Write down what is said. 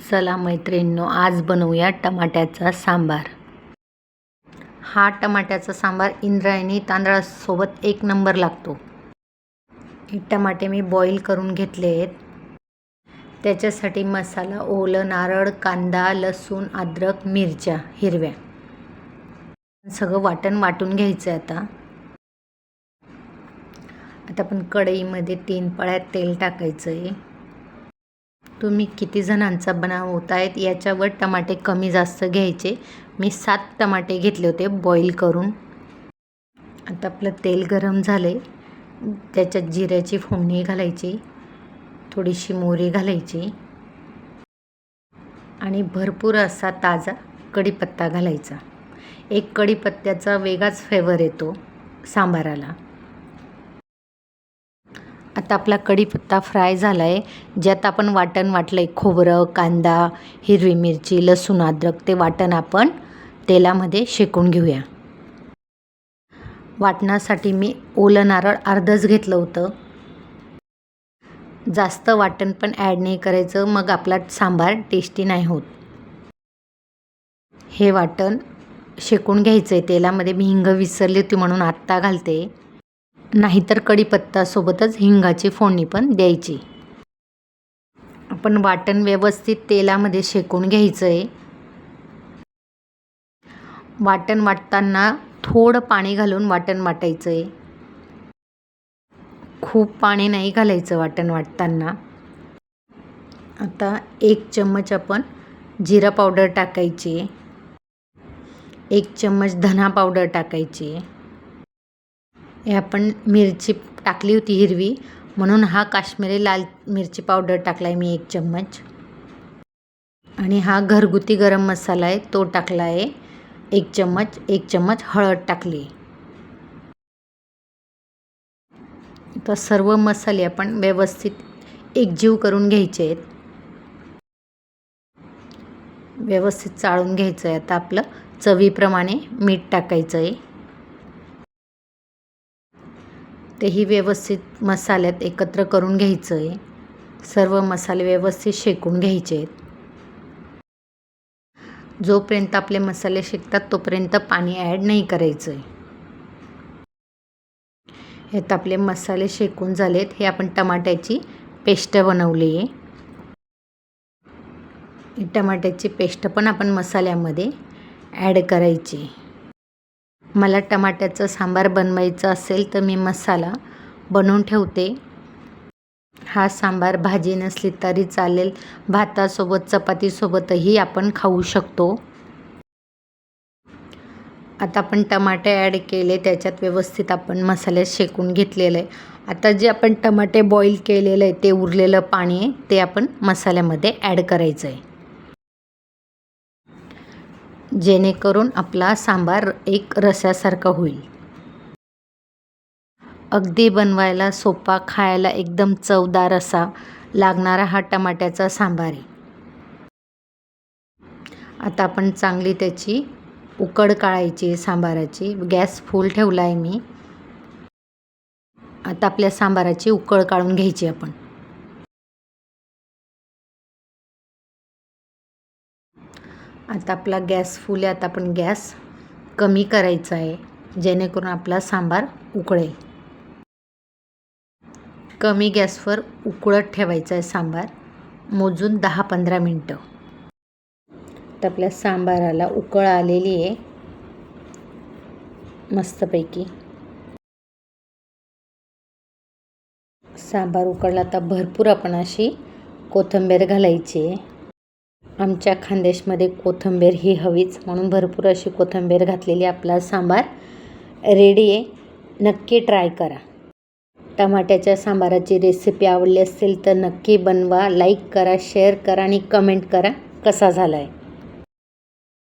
चला मैत्रिणींनो, आज बनवूया टमाट्याचा सांबार। हा टमाट्याचा सांबार इंद्रायणी तांदळासोबत एक नंबर लागतो। हे टमाटे मी बॉईल करून घेतले आहेत। त्याच्यासाठी मसाला ओलं नारळ, कांदा, लसूण, अद्रक, मिरच्या हिरव्या सगळं वाटून घ्यायचं आहे। आता आपण कढईमध्ये 3 पळ्या तेल टाकायचं आहे। तुम्ही किती जणांचा बनवतायत याच्यावर टमाटे कमी जास्त घ्यायचे। मी 7 टमाटे घेतले होते बॉईल करून। आता आपलं तेल गरम झाले, त्याच्यात जिऱ्याची फोडणी घालायची, थोडीशी मोहरी घालायची आणि भरपूर असा ताजा कढीपत्ता घालायचा। एक कढीपत्त्याचा वेगळाच फ्लेवर येतो सांबाराला। आता आपला कढीपत्ता फ्राय झाला आहे। ज्यात आपण वाटण वाटलं आहे, खोबरं, कांदा, हिरवी मिरची, लसूण, अद्रक, ते वाटण आपण तेलामध्ये शेकून घेऊया। वाटणासाठी मी ओलं नारळ अर्धच घेतलं होतं। जास्त वाटण पण ॲड नाही करायचं, मग आपला सांबार टेस्टी नाही होत। हे वाटण शेकून घ्यायचं आहे तेलामध्ये। मी हिंग विसरली होती म्हणून आत्ता घालते, नाहीतर कढीपत्त्यासोबतच हिंगाची फोडणी पण द्यायची। आपण वाटण व्यवस्थित तेलामध्ये शेकून घ्यायचं आहे। वाटण वाटताना थोडं पाणी घालून वाटण वाटायचं आहे। खूप पाणी नाही घालायचं वाटण वाटताना। आता 1 चम्मच आपण जिरा पावडर टाकायची, 1 चम्मच धना पावडर टाकायची। हे आपण मिरची टाकली होती हिरवी, म्हणून हा काश्मीरी लाल मिरची पावडर टाकला आहे मी 1 चम्मच। आणि हा घरगुती गरम मसाला आहे तो टाकला आहे 1 चम्मच। 1 चम्मच हळद टाकली। तर सर्व मसाले आपण व्यवस्थित एकजीव करून घ्यायचे आहेत, व्यवस्थित चाळून घ्यायचं आहे। आता आपलं चवीप्रमाणे मीठ टाकायचं आहे। तेही व्यवस्थित मसाल्यात एकत्र करून घ्यायचं आहे। सर्व मसाले व्यवस्थित शेकून घ्यायचे आहेत। जोपर्यंत आपले मसाले शेकतात तोपर्यंत पाणी ॲड नाही करायचं आहे। हे तर आपले मसाले शेकून झालेत। हे आपण टमाट्याची पेस्ट बनवली आहे। टमाट्याची पेस्ट पण आपण मसाल्यामध्ये ॲड करायची। मला टमाट्याचं सांबार बनवायचं असेल तर मी मसाला बनवून ठेवते। हा सांबार भाजी नसली तरी चालेल, भातासोबत चपातीसोबतही आपण खाऊ शकतो। आता आपण टमाटे ॲड केले, त्याच्यात व्यवस्थित आपण मसाले शेकून घेतलेले आहे। आता जे आपण टमाटे बॉईल केलेलं आहे ते उरलेलं पाणी आहे ते आपण मसाल्यामध्ये ॲड करायचं आहे, जेणेकरून आपला सांबार एक रस्यासारखा होईल। अगदी बनवायला सोपा, खायला एकदम चवदार असा लागणारा हा टमाट्याचा सांबार आहे। आता आपण चांगली त्याची उकड काढायची सांबाराची। गॅस फुल ठेवला आहे मी। आता आपल्या सांबाराची उकळ काढून घ्यायची आपण। आता आपला गॅस फुल आहे। आता आपण गॅस कमी करायचा आहे, जेणेकरून आपला सांबार उकळेल। कमी गॅसवर उकळत ठेवायचा आहे सांबार, मोजून 10-15 मिनटं। तर आपल्या सांबाराला उकळ आलेली आहे मस्तपैकी। सांबार उकळला तर भरपूर आपण अशी कोथिंबीर घालायची। आमच्या खानदेशमध्ये कोथिंबीर ही हवीच, म्हणून भरपूर अशी कोथिंबीर घातलेली आपला सांबार रेडी आहे। नक्की ट्राय करा। टमाट्याच्या सांबाराची रेसिपी आवडली असेल तर नक्की बनवा, लाईक करा, शेअर करा आणि कमेंट करा कसा झाला आहे।